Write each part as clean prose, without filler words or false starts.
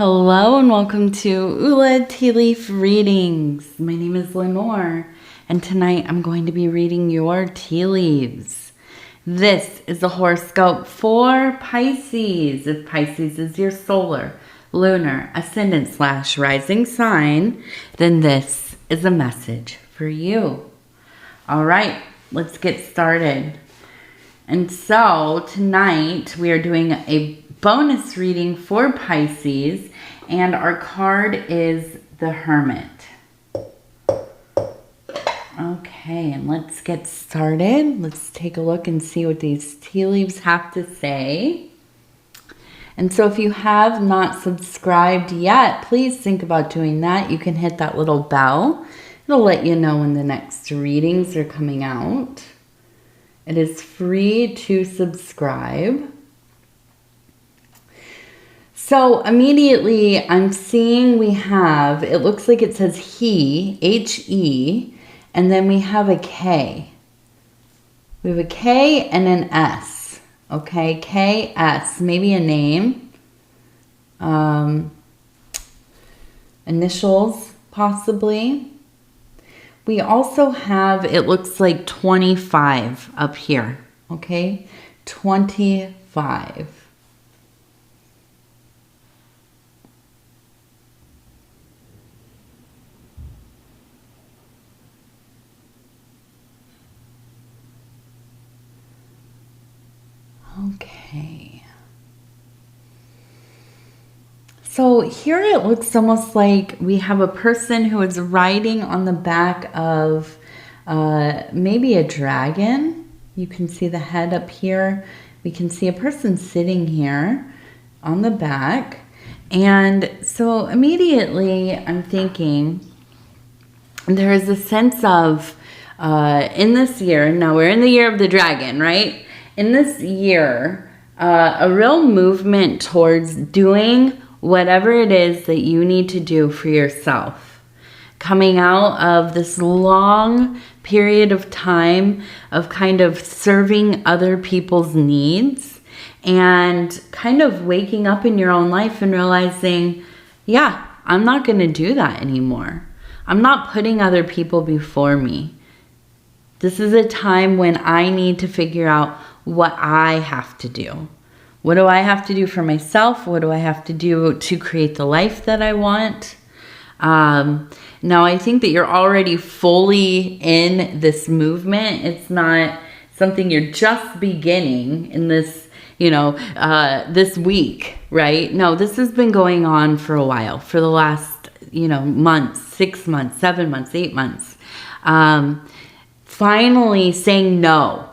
Hello and welcome to Ula Tea Leaf Readings. My name is Lenor and tonight I'm going to be reading your tea leaves. This is a horoscope for Pisces. If Pisces is your solar, lunar, ascendant / rising sign, then this is a message for you. All right, let's get started. And so tonight we are doing a bonus reading for Pisces, and our card is the Hermit. Okay, and let's get started. Let's take a look and see what these tea leaves have to say. And so if you have not subscribed yet, please think about doing that. You can hit that little bell. It'll let you know when the next readings are coming out. It is free to subscribe. So immediately I'm seeing we have, it looks like it says he, H-E, and then we have a K. We have a K and an S, okay? K-S, maybe a name. Initials, possibly. We also have, it looks like 25 up here, okay? 25. Okay. So here it looks almost like we have a person who is riding on the back of maybe a dragon. You can see the head up here. We can see a person sitting here on the back. And so immediately I'm thinking there is a sense of in this year, now we're in the year of the dragon, right? In this year, a real movement towards doing whatever it is that you need to do for yourself. Coming out of this long period of time of kind of serving other people's needs and kind of waking up in your own life and realizing, yeah, I'm not going to do that anymore. I'm not putting other people before me. This is a time when I need to figure out what I have to do. What do I have to do for myself? What do I have to do to create the life that I want? Now, I think that you're already fully in this movement. It's not something you're just beginning in this, this week, right? No, this has been going on for a while, for the last, months, 6 months, 7 months, 8 months. Finally saying no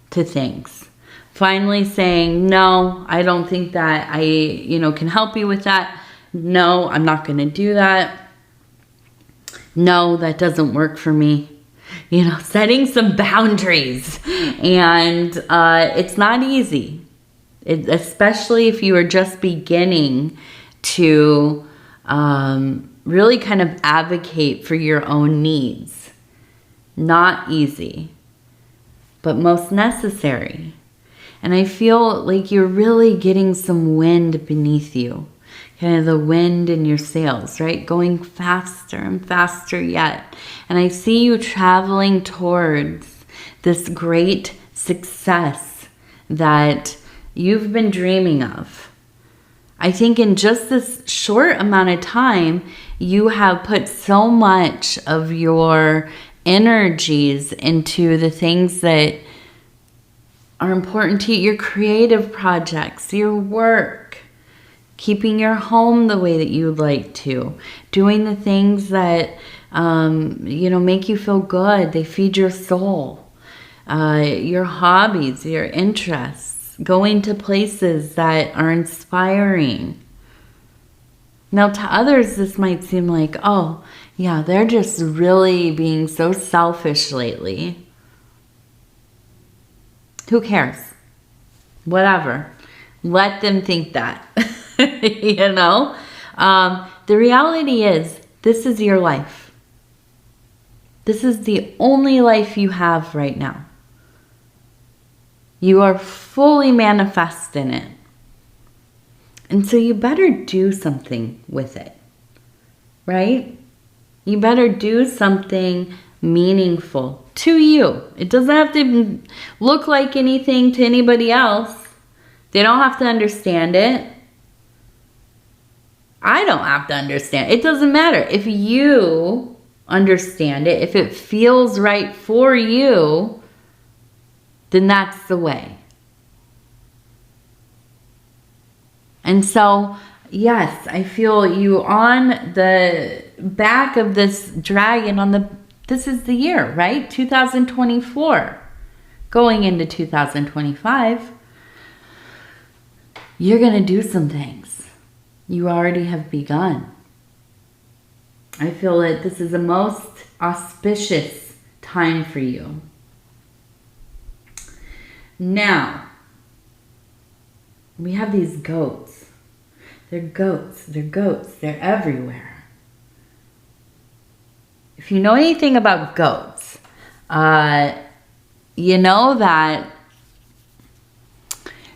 to things. Finally saying, no, I don't think that I, can help you with that. No, I'm not going to do that. No, that doesn't work for me. Setting some boundaries. And it's not easy. Especially if you are just beginning to really kind of advocate for your own needs. Not easy, but most necessary. And I feel like you're really getting some wind beneath you. Kind of the wind in your sails, right? Going faster and faster yet. And I see you traveling towards this great success that you've been dreaming of. I think in just this short amount of time, you have put so much of your energies into the things that are important to you, your creative projects, your work, keeping your home the way that you'd like to, doing the things that, make you feel good. They feed your soul, your hobbies, your interests, going to places that are inspiring. Now, to others, this might seem like, oh, yeah, they're just really being so selfish lately. Who cares? Whatever. Let them think that. The reality is, this is your life. This is the only life you have right now. You are fully manifest in it. And so you better do something with it, right? You better do something meaningful to you. It doesn't have to look like anything to anybody else. They don't have to understand it. I don't have to understand. It doesn't matter. If you understand it, if it feels right for you, then that's the way. And so, yes, I feel you on the back of this dragon this is the year, right? 2024. Going into 2025, you're going to do some things. You already have begun. I feel that this is the most auspicious time for you. Now, we have these goats. They're goats. They're goats. They're everywhere. If you know anything about goats, you know that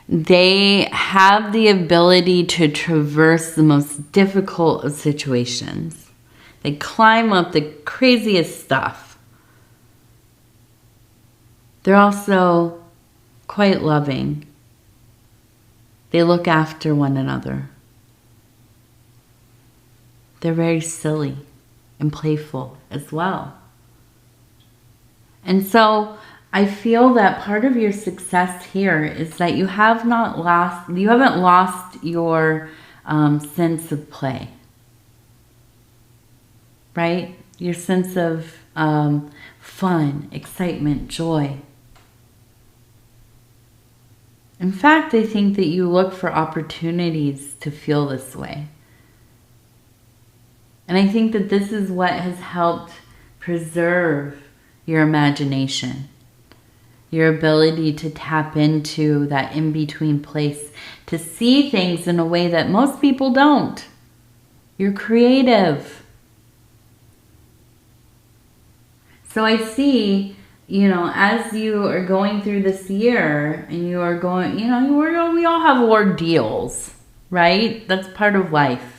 they have the ability to traverse the most difficult of situations. They climb up the craziest stuff. They're also quite loving. They look after one another. They're very silly and playful as well. And so I feel that part of your success here is that you haven't lost your sense of play, right? Your sense of fun, excitement, joy. In fact, I think that you look for opportunities to feel this way. And I think that this is what has helped preserve your imagination, your ability to tap into that in-between place, to see things in a way that most people don't. You're creative. So I see, as you are going through this year and you are going, we all have ordeals, right? That's part of life.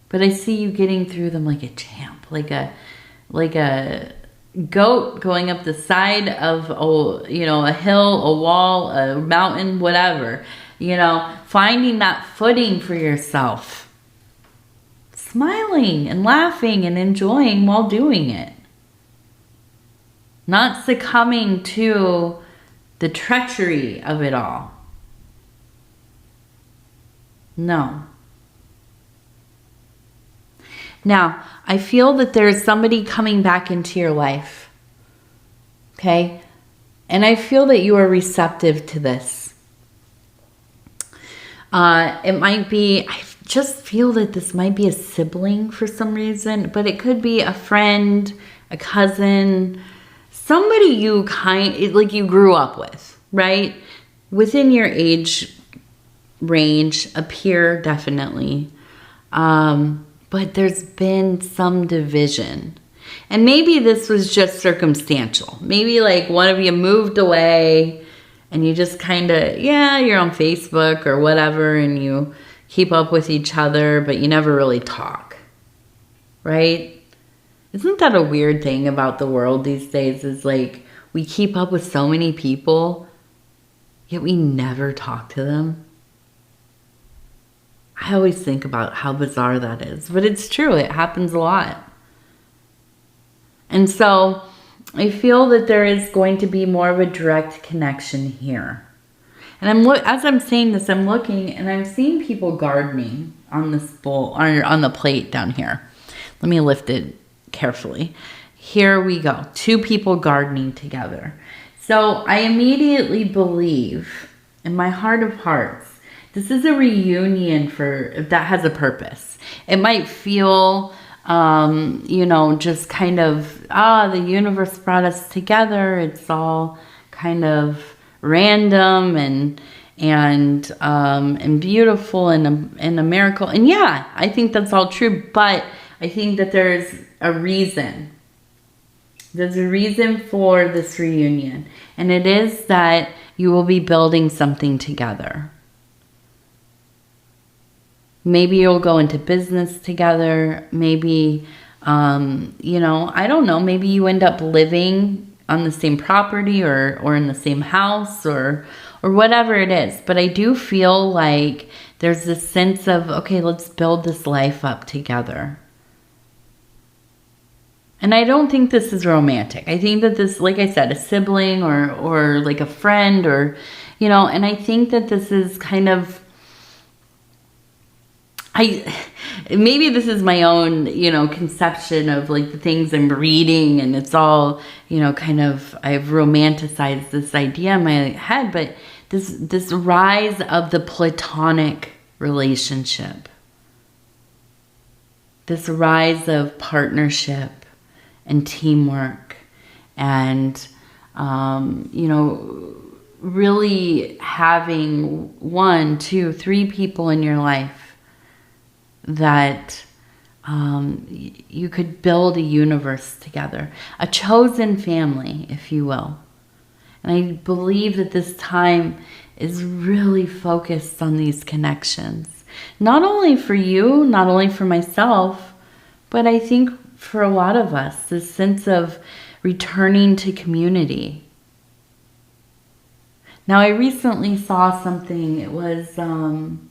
But I see you getting through them like a champ, like a goat going up the side of a hill, a wall, a mountain, whatever. Finding that footing for yourself. Smiling and laughing and enjoying while doing it. Not succumbing to the treachery of it all. No. Now, I feel that there's somebody coming back into your life. Okay? And I feel that you are receptive to this. It might be, I just feel that this might be a sibling for some reason, but it could be a friend, a cousin, somebody you you grew up with, right? Within your age range, a peer definitely. But there's been some division. And maybe this was just circumstantial. Maybe like one of you moved away and you just kind of, you're on Facebook or whatever and you keep up with each other, but you never really talk, right? Isn't that a weird thing about the world these days is like we keep up with so many people, yet we never talk to them? I always think about how bizarre that is, but it's true. It happens a lot. And so I feel that there is going to be more of a direct connection here. And as I'm saying this, I'm looking and I'm seeing people gardening on this bowl, or on the plate down here. Let me lift it carefully. Here we go. 2 people gardening together. So I immediately believe in my heart of hearts, this is a reunion that has a purpose. It might feel, just kind of, the universe brought us together. It's all kind of random and beautiful and a miracle. And yeah, I think that's all true. But I think that there's a reason. There's a reason for this reunion. And it is that you will be building something together. Maybe you'll go into business together. Maybe, you know, I don't know. Maybe you end up living on the same property or in the same house or whatever it is. But I do feel like there's this sense of, okay, let's build this life up together. And I don't think this is romantic. I think that this, like I said, a sibling or like a friend or, you know, and I think that this is kind of, maybe this is my own, you know, conception of like the things I'm reading, and it's all, you know, kind of, I've romanticized this idea in my head, but this rise of the Platonic relationship, this rise of partnership and teamwork and, you know, really having 1, 2, 3 people in your life that you could build a universe together, a chosen family, if you will. And I believe that this time is really focused on these connections, not only for you, not only for myself, but I think for a lot of us, this sense of returning to community. Now, I recently saw something, it was, and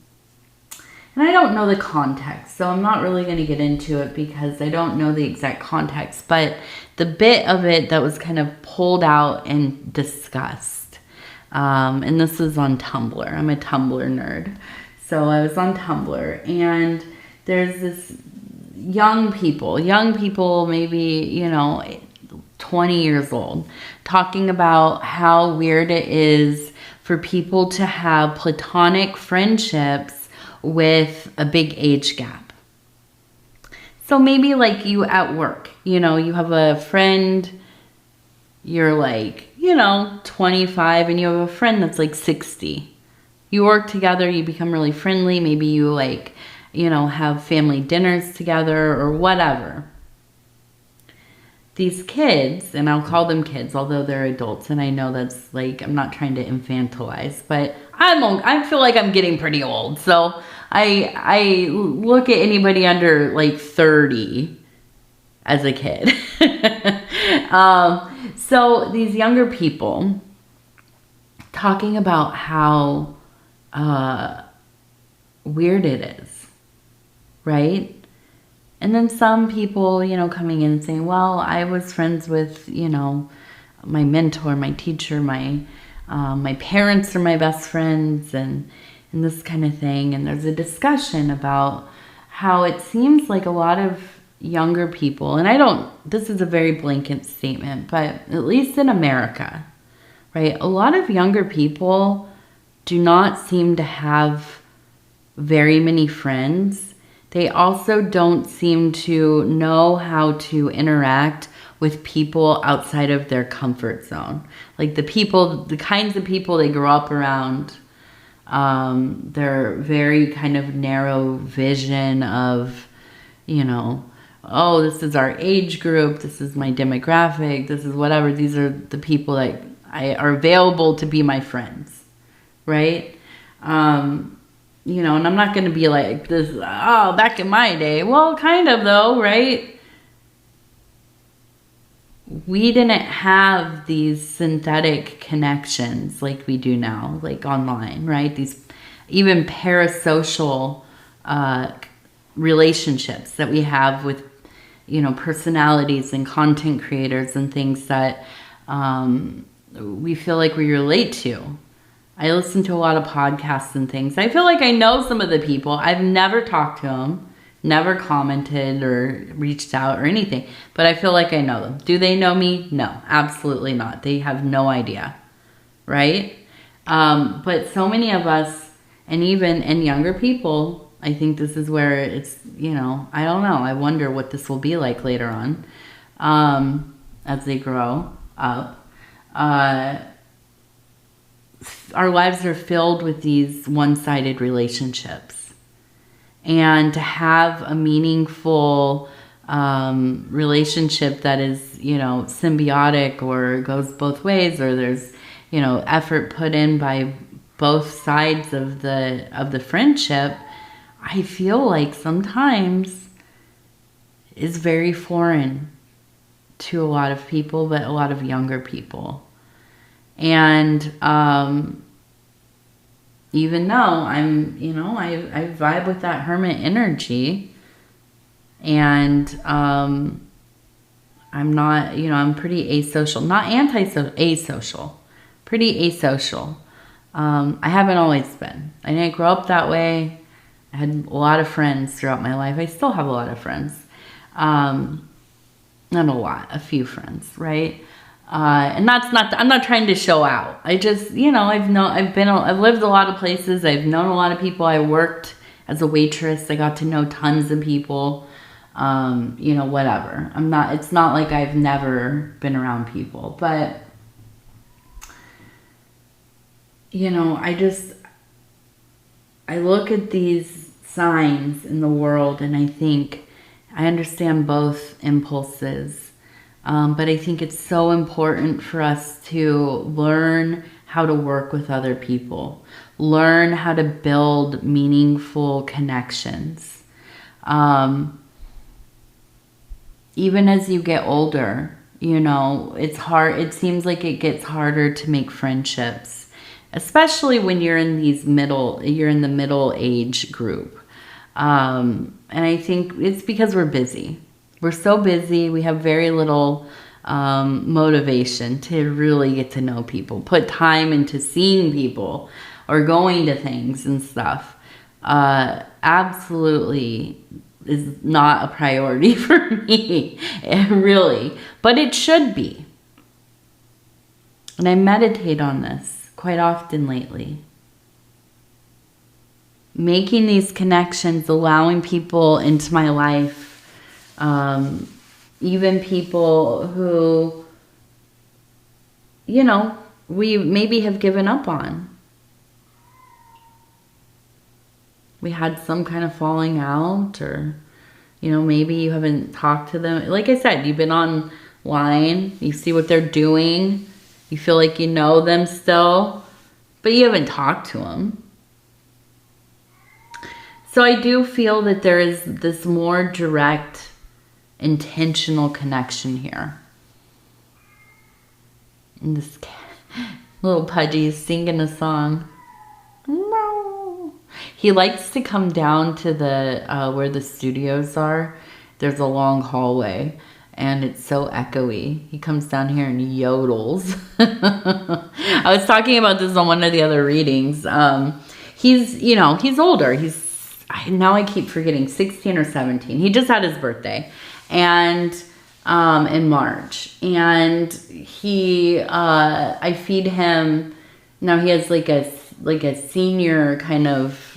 I don't know the context, so I'm not really going to get into it because I don't know the exact context, but the bit of it that was kind of pulled out and discussed, and this is on Tumblr. I'm a Tumblr nerd. So I was on Tumblr, and there's this young people maybe, you know, 20 years old, talking about how weird it is for people to have platonic friendships with a big age gap. So maybe like you at work, you know, you have a friend, you're like, you know, 25, and you have a friend that's like 60. You work together, you become really friendly. Maybe you like, you know, have family dinners together or whatever. These kids, and I'll call them kids, although they're adults, and I know that's like, I'm not trying to infantilize, but I feel like I'm getting pretty old. So I look at anybody under like 30 as a kid. So these younger people talking about how weird it is, right? And then some people, you know, coming in and saying, well, I was friends with, you know, my mentor, my teacher, my parents are my best friends, and this kind of thing. And there's a discussion about how it seems like a lot of younger people, and this is a very blanket statement, but at least in America, right? A lot of younger people do not seem to have very many friends. They also don't seem to know how to interact with people outside of their comfort zone. Like the kinds of people they grow up around, they're very kind of narrow vision of, you know, oh, this is our age group, this is my demographic, this is whatever. These are the people that are available to be my friends, right? You know, and I'm not going to be like this, oh, back in my day. Well, kind of though, right? We didn't have these synthetic connections like we do now, like online, right? These even parasocial relationships that we have with, you know, personalities and content creators and things that we feel like we relate to. I listen to a lot of podcasts and things. I feel like I know some of the people. I've never talked to them, never commented or reached out or anything, but I feel like I know them. Do they know me? No, absolutely not. They have no idea, right? But so many of us, and younger people, I think this is where it's, you know, I don't know. I wonder what this will be like later on as they grow up. Our lives are filled with these one-sided relationships, and to have a meaningful relationship that is, you know, symbiotic or goes both ways, or there's, you know, effort put in by both sides of the friendship, I feel like sometimes is very foreign to a lot of people, but a lot of younger people. And even though I'm, you know, I vibe with that hermit energy, and I'm not, you know, I'm pretty asocial, not antisocial, asocial, pretty asocial. I haven't always been. I didn't grow up that way. I had a lot of friends throughout my life. I still have a lot of friends. Not a lot, a few friends, right? And that's not, I'm not trying to show out. I just, you know, I've lived a lot of places. I've known a lot of people. I worked as a waitress. I got to know tons of people. You know, whatever. It's not like I've never been around people, but you know, I look at these signs in the world and I think I understand both impulses. But I think it's so important for us to learn how to work with other people, learn how to build meaningful connections. Even as you get older, you know, it's hard. It seems like it gets harder to make friendships, especially when you're in the middle age group. And I think it's because we're busy. We're so busy. We have very little motivation to really get to know people, put time into seeing people or going to things and stuff. Absolutely is not a priority for me, really, but it should be. And I meditate on this quite often lately. Making these connections, allowing people into my life, even people who, you know, we maybe have given up on. We had some kind of falling out, or, you know, maybe you haven't talked to them. Like I said, you've been online, you see what they're doing, you feel like you know them still, but you haven't talked to them. So I do feel that there is this more direct, intentional connection here. And this little Pudgy is singing a song. He likes to come down to the where the studios are. There's a long hallway, and it's so echoey. He comes down here and yodels. I was talking about this on one of the other readings. He's, you know, he's older. Now I keep forgetting, 16 or 17. He just had his birthday, and in March, and I feed him. Now he has like a senior kind of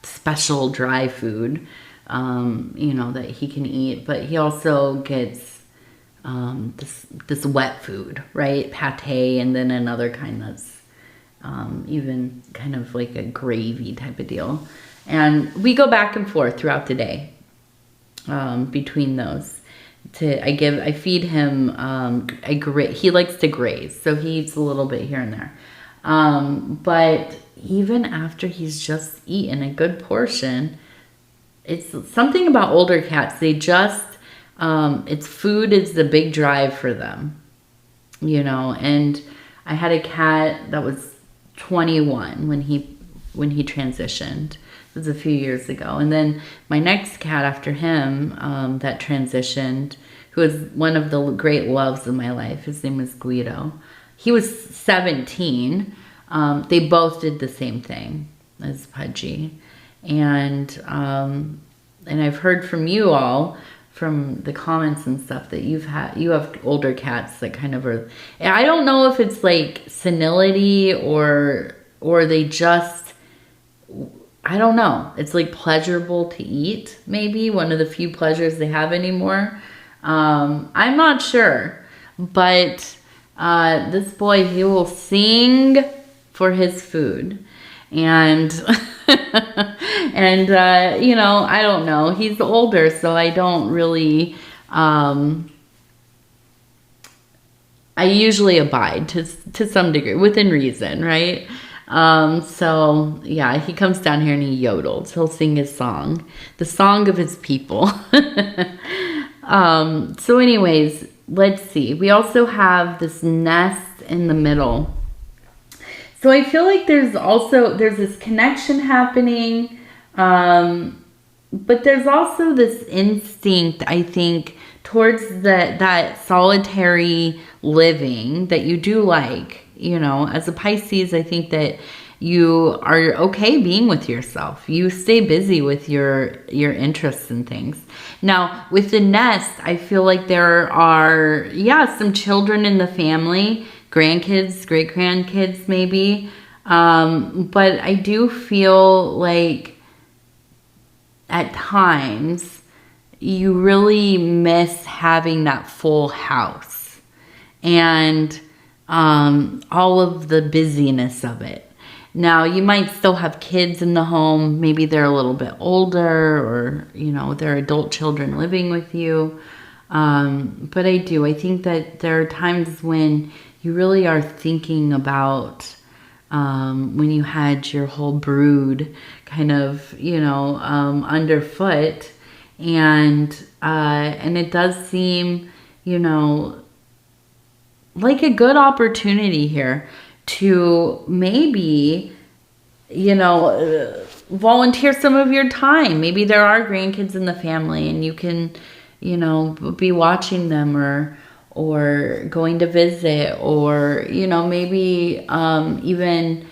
special dry food, you know, that he can eat, but he also gets this wet food, right? Pate, and then another kind that's even kind of like a gravy type of deal. And we go back and forth throughout the day between those. I feed him, he likes to graze, so he eats a little bit here and there. But even after he's just eaten a good portion, it's something about older cats. They just, it's food is the big drive for them, you know. And I had a cat that was 21 when he transitioned. It was a few years ago. And then my next cat after him, that transitioned, who was one of the great loves of my life, his name was Guido. He was 17. They both did the same thing as Pudgy. And I've heard from you all, from the comments and stuff, that you have older cats that kind of are, I don't know if it's like senility or they just, I don't know. It's like pleasurable to eat, maybe one of the few pleasures they have anymore. I'm not sure, but this boy, he will sing for his food, and and you know, I don't know. He's older, so I don't really. I usually abide to some degree, within reason, right? So yeah, he comes down here and he yodels. He'll sing his song, the song of his people. So anyways, let's see. We also have this nest in the middle. So I feel like there's this connection happening. But there's also this instinct, I think, towards that solitary living that you do like. You know, as a Pisces, I think that you are okay being with yourself. You stay busy with your interests and things. Now, with the nest, I feel like there are, some children in the family, grandkids, great-grandkids maybe. But I do feel like at times you really miss having that full house and all of the busyness of it. Now, you might still have kids in the home. Maybe they're a little bit older, or, they're adult children living with you. But I think that there are times when you really are thinking about when you had your whole brood kind of, underfoot. And it does seem, like a good opportunity here to maybe, volunteer some of your time. Maybe there are grandkids in the family and you can, be watching them or going to visit, or, maybe even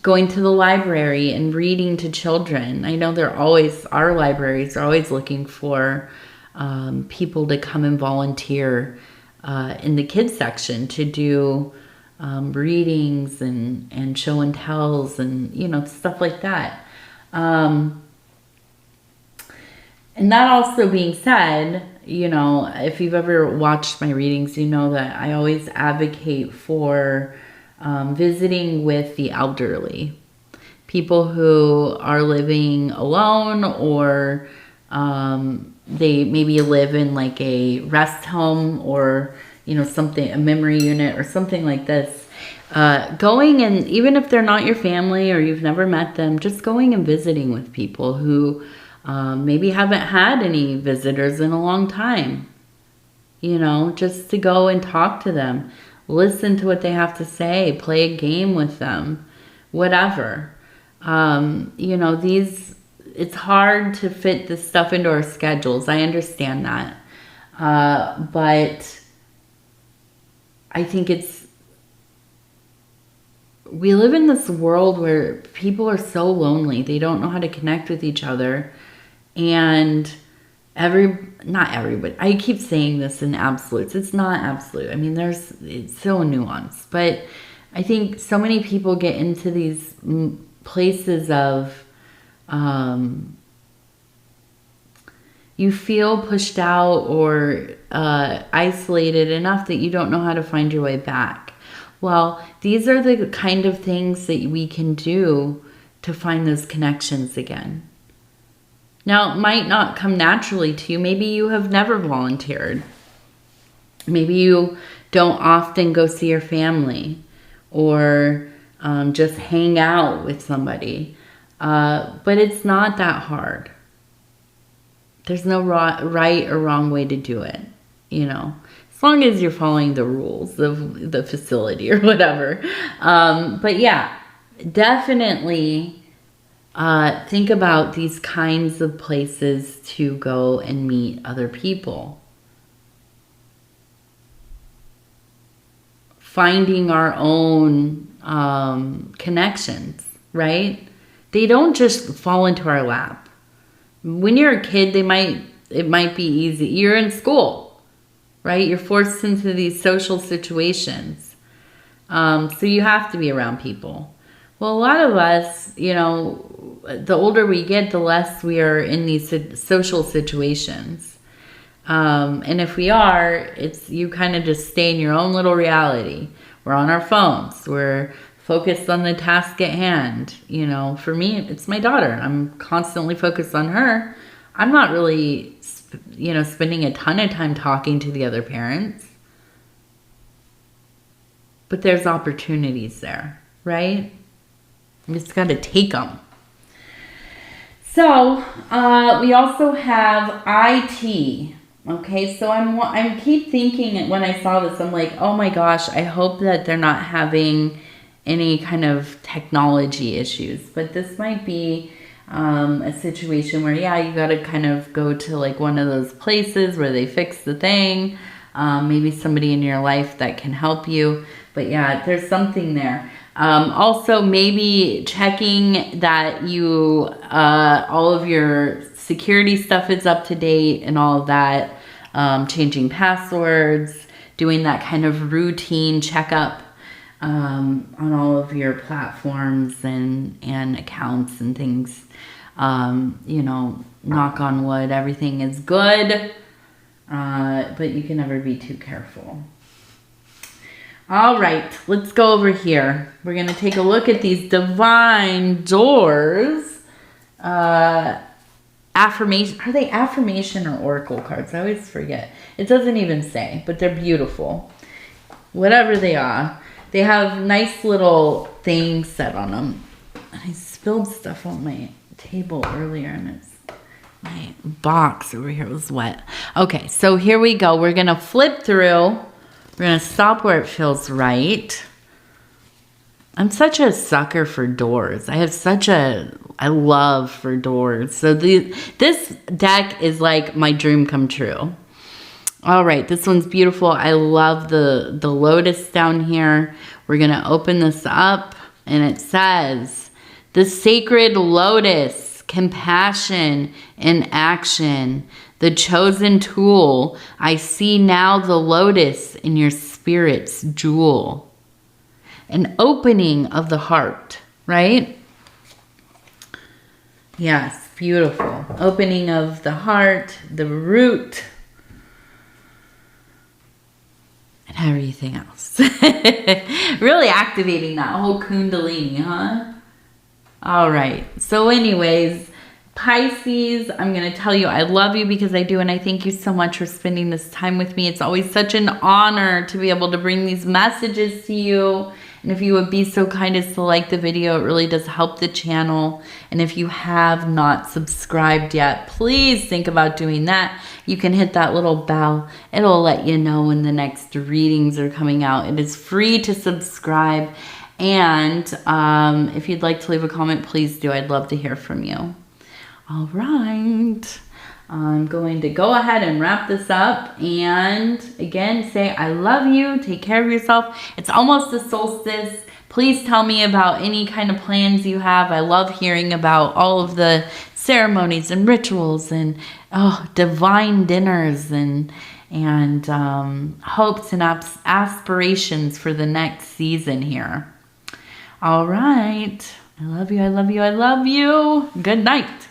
going to the library and reading to children. I know our libraries are always looking for people to come and volunteer in the kids section to do readings and show and tells and, stuff like that. And that also being said, if you've ever watched my readings, you know that I always advocate for visiting with the elderly, people who are living alone, or they maybe live in like a rest home, or a memory unit or something like this. Going, and even if they're not your family or you've never met them, just going and visiting with people who maybe haven't had any visitors in a long time. Just to go and talk to them, listen to what they have to say, play a game with them, whatever. It's hard to fit this stuff into our schedules. I understand that. But I think we live in this world where people are so lonely. They don't know how to connect with each other. And not everybody, I keep saying this in absolutes. It's not absolute. I mean, it's so nuanced. But I think so many people get into these places of, you feel pushed out or isolated enough that you don't know how to find your way back. Well, these are the kind of things that we can do to find those connections again. Now, it might not come naturally to you. Maybe you have never volunteered. Maybe you don't often go see your family or just hang out with somebody. But it's not that hard. There's no right or wrong way to do it, as long as you're following the rules of the facility or whatever. But yeah, definitely think about these kinds of places to go and meet other people. Finding our own connections, right? They don't just fall into our lap. When you're a kid, it might be easy. You're in school, right? You're forced into these social situations. So you have to be around people. Well, a lot of us, the older we get, the less we are in these social situations. And if we are, you kind of just stay in your own little reality. We're on our phones. We're focused on the task at hand. For me, it's my daughter. I'm constantly focused on her. I'm not really, spending a ton of time talking to the other parents. But there's opportunities there, right? You just got to take them. So, we also have IT. Okay, so I'm keep thinking when I saw this, I'm like, oh my gosh, I hope that they're not having any kind of technology issues. But this might be a situation where, yeah, you got to kind of go to like one of those places where they fix the thing. Maybe somebody in your life that can help you. But yeah, there's something there. Also, maybe checking that you, all of your security stuff is up to date and all of that. Changing passwords, doing that kind of routine checkup on all of your platforms and accounts and things. You know, knock on wood, everything is good, but you can never be too careful. All right, let's go over here. We're going to take a look at these divine doors. Affirmation. Are they affirmation or oracle cards? I always forget. It doesn't even say, but they're beautiful. Whatever they are. They have nice little things set on them. I spilled stuff on my table earlier and my box over here was wet. Okay, so here we go. We're going to flip through. We're going to stop where it feels right. I'm such a sucker for doors. I have such a love for doors. So this deck is like my dream come true. All right, this one's beautiful. I love the lotus down here. We're going to open this up and it says, the sacred lotus, compassion in action, the chosen tool. I see now the lotus in your spirit's jewel. An opening of the heart, right? Yes, beautiful. Opening of the heart, the root, and everything else. Really activating that whole kundalini, huh? All right. So anyways, Pisces, I'm going to tell you I love you because I do, and I thank you so much for spending this time with me. It's always such an honor to be able to bring these messages to you. And if you would be so kind as to like the video, it really does help the channel. And if you have not subscribed yet, please think about doing that. You can hit that little bell. It'll let you know when the next readings are coming out. It is free to subscribe. And if you'd like to leave a comment, please do. I'd love to hear from you. All right. I'm going to go ahead and wrap this up and again say I love you. Take care of yourself. It's almost the solstice. Please tell me about any kind of plans you have. I love hearing about all of the ceremonies and rituals and divine dinners and hopes and aspirations for the next season here. All right. I love you. I love you. I love you. Good night.